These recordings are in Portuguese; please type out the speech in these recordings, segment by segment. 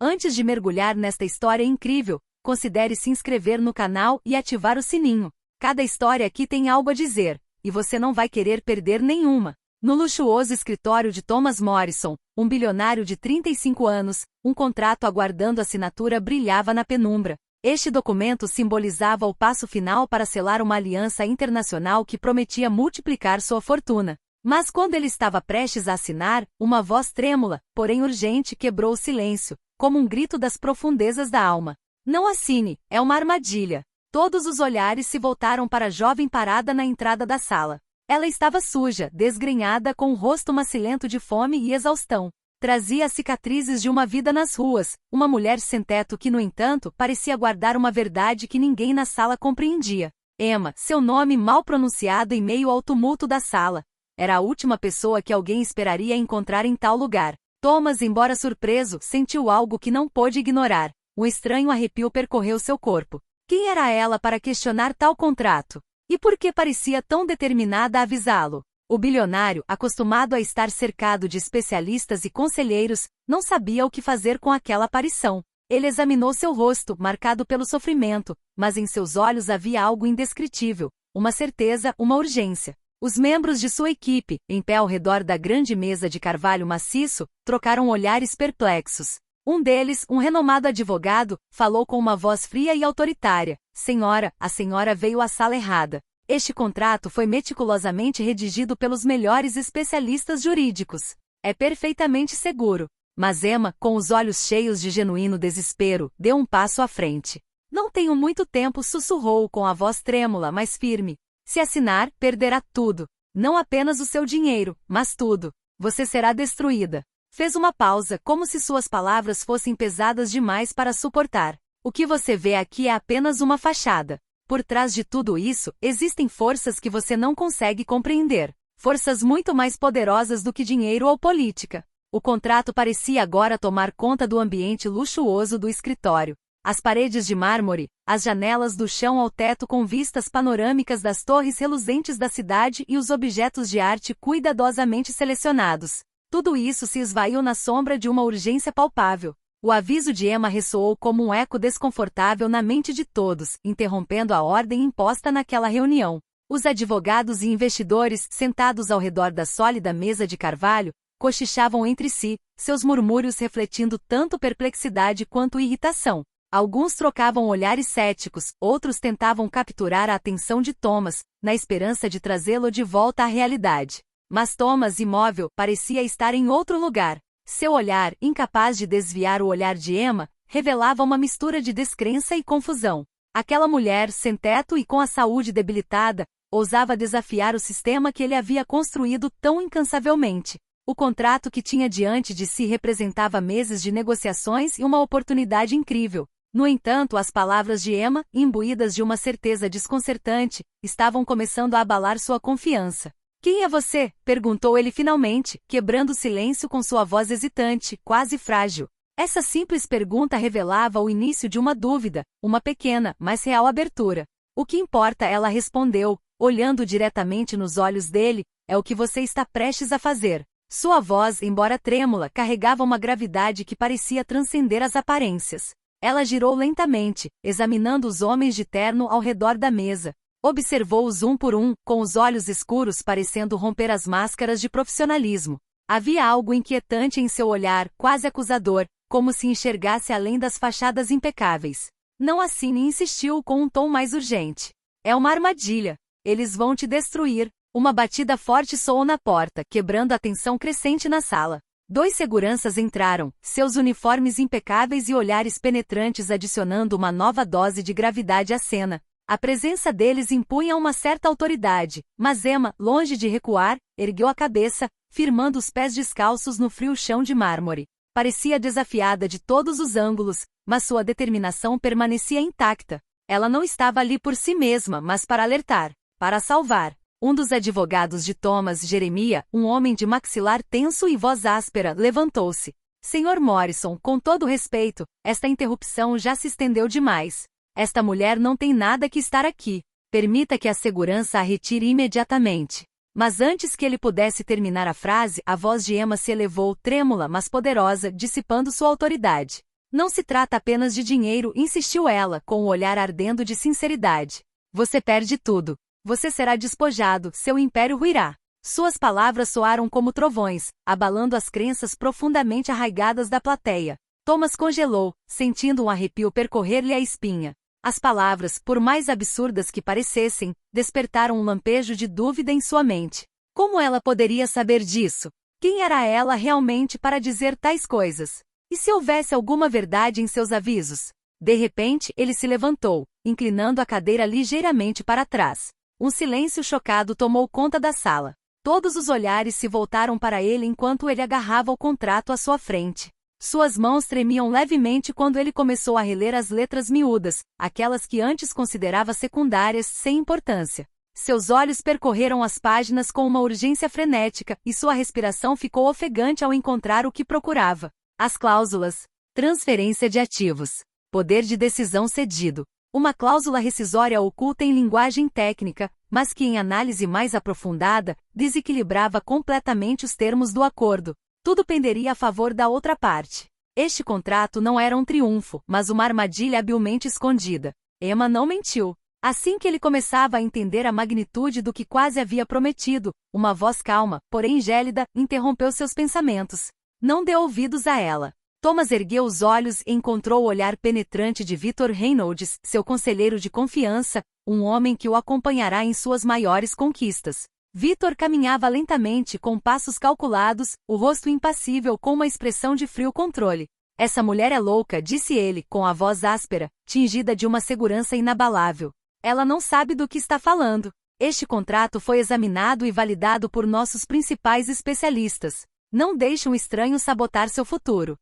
Antes de mergulhar nesta história incrível, considere se inscrever no canal e ativar o sininho. Cada história aqui tem algo a dizer, e você não vai querer perder nenhuma. No luxuoso escritório de Thomas Morrison, um bilionário de 35 anos, um contrato aguardando assinatura brilhava na penumbra. Este documento simbolizava o passo final para selar uma aliança internacional que prometia multiplicar sua fortuna. Mas quando ele estava prestes a assinar, uma voz trêmula, porém urgente, quebrou o silêncio, como um grito das profundezas da alma. Não assine, é uma armadilha. Todos os olhares se voltaram para a jovem parada na entrada da sala. Ela estava suja, desgrenhada, com o rosto macilento de fome e exaustão. Trazia as cicatrizes de uma vida nas ruas, uma mulher sem teto que, no entanto, parecia guardar uma verdade que ninguém na sala compreendia. Emma, seu nome mal pronunciado em meio ao tumulto da sala. Era a última pessoa que alguém esperaria encontrar em tal lugar. Thomas, embora surpreso, sentiu algo que não pôde ignorar. Um estranho arrepio percorreu seu corpo. Quem era ela para questionar tal contrato? E por que parecia tão determinada a avisá-lo? O bilionário, acostumado a estar cercado de especialistas e conselheiros, não sabia o que fazer com aquela aparição. Ele examinou seu rosto, marcado pelo sofrimento, mas em seus olhos havia algo indescritível, uma certeza, uma urgência. Os membros de sua equipe, em pé ao redor da grande mesa de carvalho maciço, trocaram olhares perplexos. Um deles, um renomado advogado, falou com uma voz fria e autoritária. Senhora, a senhora veio à sala errada. Este contrato foi meticulosamente redigido pelos melhores especialistas jurídicos. É perfeitamente seguro. Mas Emma, com os olhos cheios de genuíno desespero, deu um passo à frente. Não tenho muito tempo, sussurrou com a voz trêmula, mas firme. Se assinar, perderá tudo. Não apenas o seu dinheiro, mas tudo. Você será destruída. Fez uma pausa, como se suas palavras fossem pesadas demais para suportar. O que você vê aqui é apenas uma fachada. Por trás de tudo isso, existem forças que você não consegue compreender. Forças muito mais poderosas do que dinheiro ou política. O contrato parecia agora tomar conta do ambiente luxuoso do escritório. As paredes de mármore, as janelas do chão ao teto com vistas panorâmicas das torres reluzentes da cidade e os objetos de arte cuidadosamente selecionados. Tudo isso se esvaiu na sombra de uma urgência palpável. O aviso de Emma ressoou como um eco desconfortável na mente de todos, interrompendo a ordem imposta naquela reunião. Os advogados e investidores, sentados ao redor da sólida mesa de carvalho, cochichavam entre si, seus murmúrios refletindo tanto perplexidade quanto irritação. Alguns trocavam olhares céticos, outros tentavam capturar a atenção de Thomas, na esperança de trazê-lo de volta à realidade. Mas Thomas, imóvel, parecia estar em outro lugar. Seu olhar, incapaz de desviar o olhar de Emma, revelava uma mistura de descrença e confusão. Aquela mulher, sem teto e com a saúde debilitada, ousava desafiar o sistema que ele havia construído tão incansavelmente. O contrato que tinha diante de si representava meses de negociações e uma oportunidade incrível. No entanto, as palavras de Emma, imbuídas de uma certeza desconcertante, estavam começando a abalar sua confiança. Quem é você? Perguntou ele finalmente, quebrando o silêncio com sua voz hesitante, quase frágil. Essa simples pergunta revelava o início de uma dúvida, uma pequena, mas real abertura. O que importa, ela respondeu, olhando diretamente nos olhos dele, é o que você está prestes a fazer. Sua voz, embora trêmula, carregava uma gravidade que parecia transcender as aparências. Ela girou lentamente, examinando os homens de terno ao redor da mesa. Observou-os um por um, com os olhos escuros parecendo romper as máscaras de profissionalismo. Havia algo inquietante em seu olhar, quase acusador, como se enxergasse além das fachadas impecáveis. Não assine, insistiu com um tom mais urgente. É uma armadilha. Eles vão te destruir. Uma batida forte soou na porta, quebrando a tensão crescente na sala. 2 seguranças entraram, seus uniformes impecáveis e olhares penetrantes adicionando uma nova dose de gravidade à cena. A presença deles impunha uma certa autoridade, mas Emma, longe de recuar, ergueu a cabeça, firmando os pés descalços no frio chão de mármore. Parecia desafiada de todos os ângulos, mas sua determinação permanecia intacta. Ela não estava ali por si mesma, mas para alertar, para salvar. Um dos advogados de Thomas, Jeremiah, um homem de maxilar tenso e voz áspera, levantou-se. Senhor Morrison, com todo respeito, esta interrupção já se estendeu demais. Esta mulher não tem nada que estar aqui. Permita que a segurança a retire imediatamente. Mas antes que ele pudesse terminar a frase, a voz de Emma se elevou, trêmula mas poderosa, dissipando sua autoridade. Não se trata apenas de dinheiro, insistiu ela, com o olhar ardendo de sinceridade. Você perde tudo. Você será despojado, seu império ruirá. Suas palavras soaram como trovões, abalando as crenças profundamente arraigadas da plateia. Thomas congelou, sentindo um arrepio percorrer-lhe a espinha. As palavras, por mais absurdas que parecessem, despertaram um lampejo de dúvida em sua mente. Como ela poderia saber disso? Quem era ela realmente para dizer tais coisas? E se houvesse alguma verdade em seus avisos? De repente, ele se levantou, inclinando a cadeira ligeiramente para trás. Um silêncio chocado tomou conta da sala. Todos os olhares se voltaram para ele enquanto ele agarrava o contrato à sua frente. Suas mãos tremiam levemente quando ele começou a reler as letras miúdas, aquelas que antes considerava secundárias, sem importância. Seus olhos percorreram as páginas com uma urgência frenética, e sua respiração ficou ofegante ao encontrar o que procurava. As cláusulas. Transferência de ativos. Poder de decisão cedido. Uma cláusula rescisória oculta em linguagem técnica, mas que em análise mais aprofundada, desequilibrava completamente os termos do acordo. Tudo penderia a favor da outra parte. Este contrato não era um triunfo, mas uma armadilha habilmente escondida. Emma não mentiu. Assim que ele começava a entender a magnitude do que quase havia prometido, uma voz calma, porém gélida, interrompeu seus pensamentos. Não dê ouvidos a ela. Thomas ergueu os olhos e encontrou o olhar penetrante de Victor Reynolds, seu conselheiro de confiança, um homem que o acompanhará em suas maiores conquistas. Victor caminhava lentamente com passos calculados, o rosto impassível com uma expressão de frio controle. Essa mulher é louca, disse ele, com a voz áspera, tingida de uma segurança inabalável. Ela não sabe do que está falando. Este contrato foi examinado e validado por nossos principais especialistas. Não deixe um estranho sabotar seu futuro.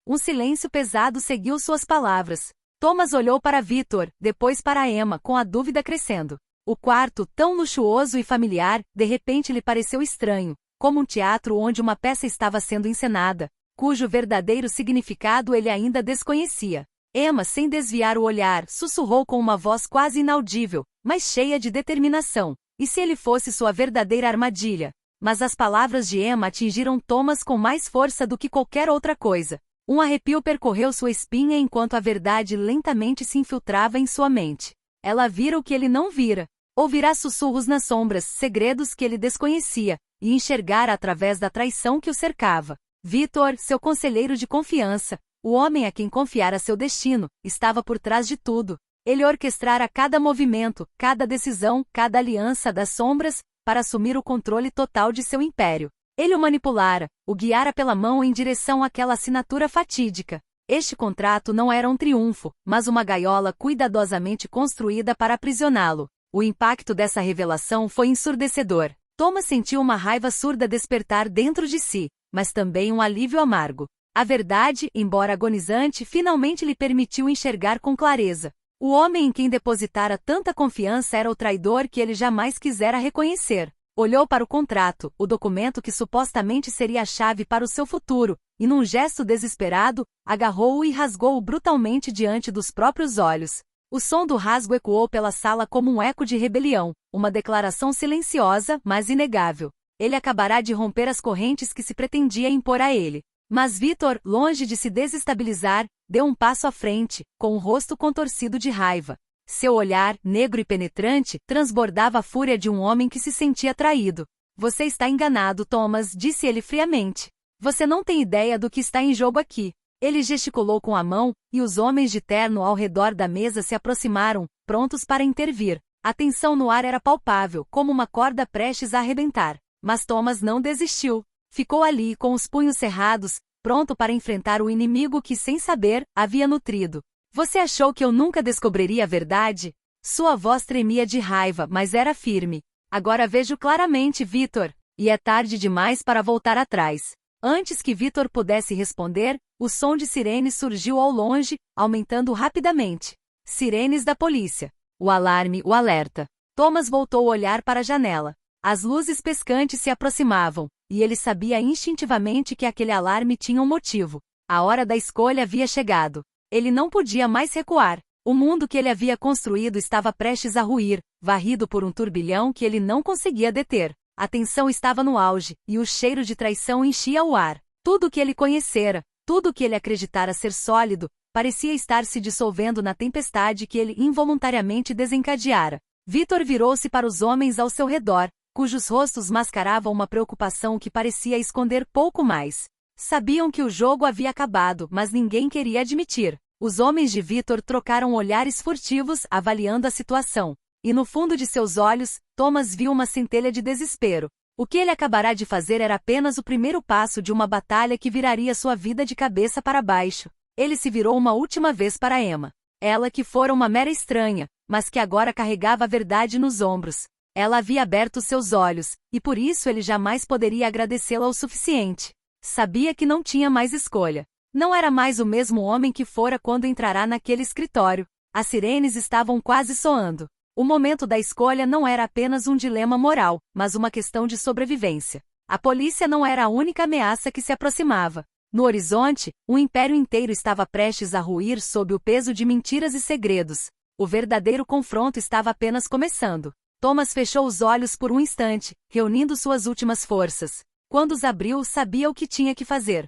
Um silêncio pesado seguiu suas palavras. Thomas olhou para Victor, depois para Emma, com a dúvida crescendo. O quarto, tão luxuoso e familiar, de repente lhe pareceu estranho, como um teatro onde uma peça estava sendo encenada, cujo verdadeiro significado ele ainda desconhecia. Emma, sem desviar o olhar, sussurrou com uma voz quase inaudível, mas cheia de determinação. E se ele fosse sua verdadeira armadilha? Mas as palavras de Emma atingiram Thomas com mais força do que qualquer outra coisa. Um arrepio percorreu sua espinha enquanto a verdade lentamente se infiltrava em sua mente. Ela vira o que ele não vira. Ouvirá sussurros nas sombras, segredos que ele desconhecia, e enxergara através da traição que o cercava. Victor, seu conselheiro de confiança, o homem a quem confiara seu destino, estava por trás de tudo. Ele orquestrara cada movimento, cada decisão, cada aliança das sombras, para assumir o controle total de seu império. Ele o manipulara, o guiara pela mão em direção àquela assinatura fatídica. Este contrato não era um triunfo, mas uma gaiola cuidadosamente construída para aprisioná-lo. O impacto dessa revelação foi ensurdecedor. Thomas sentiu uma raiva surda despertar dentro de si, mas também um alívio amargo. A verdade, embora agonizante, finalmente lhe permitiu enxergar com clareza. O homem em quem depositara tanta confiança era o traidor que ele jamais quisera reconhecer. Olhou para o contrato, o documento que supostamente seria a chave para o seu futuro, e num gesto desesperado, agarrou-o e rasgou-o brutalmente diante dos próprios olhos. O som do rasgo ecoou pela sala como um eco de rebelião, uma declaração silenciosa, mas inegável. Ele acabará de romper as correntes que se pretendia impor a ele. Mas Victor, longe de se desestabilizar, deu um passo à frente, com o rosto contorcido de raiva. Seu olhar, negro e penetrante, transbordava a fúria de um homem que se sentia traído. Você está enganado, Thomas, disse ele friamente. Você não tem ideia do que está em jogo aqui. Ele gesticulou com a mão, e os homens de terno ao redor da mesa se aproximaram, prontos para intervir. A tensão no ar era palpável, como uma corda prestes a arrebentar. Mas Thomas não desistiu. Ficou ali, com os punhos cerrados, pronto para enfrentar o inimigo que, sem saber, havia nutrido. Você achou que eu nunca descobriria a verdade? Sua voz tremia de raiva, mas era firme. Agora vejo claramente, Victor. E é tarde demais para voltar atrás. Antes que Victor pudesse responder, o som de sirenes surgiu ao longe, aumentando rapidamente. Sirenes da polícia. O alarme, o alerta. Thomas voltou o olhar para a janela. As luzes piscantes se aproximavam, e ele sabia instintivamente que aquele alarme tinha um motivo. A hora da escolha havia chegado. Ele não podia mais recuar. O mundo que ele havia construído estava prestes a ruir, varrido por um turbilhão que ele não conseguia deter. A tensão estava no auge, e o cheiro de traição enchia o ar. Tudo o que ele conhecera, Tudo o que ele acreditara ser sólido, parecia estar se dissolvendo na tempestade que ele involuntariamente desencadeara. Vitor virou-se para os homens ao seu redor, cujos rostos mascaravam uma preocupação que parecia esconder pouco mais. Sabiam que o jogo havia acabado, mas ninguém queria admitir. Os homens de Vitor trocaram olhares furtivos, avaliando a situação. E no fundo de seus olhos, Thomas viu uma centelha de desespero. O que ele acabará de fazer era apenas o primeiro passo de uma batalha que viraria sua vida de cabeça para baixo. Ele se virou uma última vez para Emma. Ela que fora uma mera estranha, mas que agora carregava a verdade nos ombros. Ela havia aberto seus olhos, e por isso ele jamais poderia agradecê-la o suficiente. Sabia que não tinha mais escolha. Não era mais o mesmo homem que fora quando entrará naquele escritório. As sirenes estavam quase soando. O momento da escolha não era apenas um dilema moral, mas uma questão de sobrevivência. A polícia não era a única ameaça que se aproximava. No horizonte, o império inteiro estava prestes a ruir sob o peso de mentiras e segredos. O verdadeiro confronto estava apenas começando. Thomas fechou os olhos por um instante, reunindo suas últimas forças. Quando os abriu, sabia o que tinha que fazer.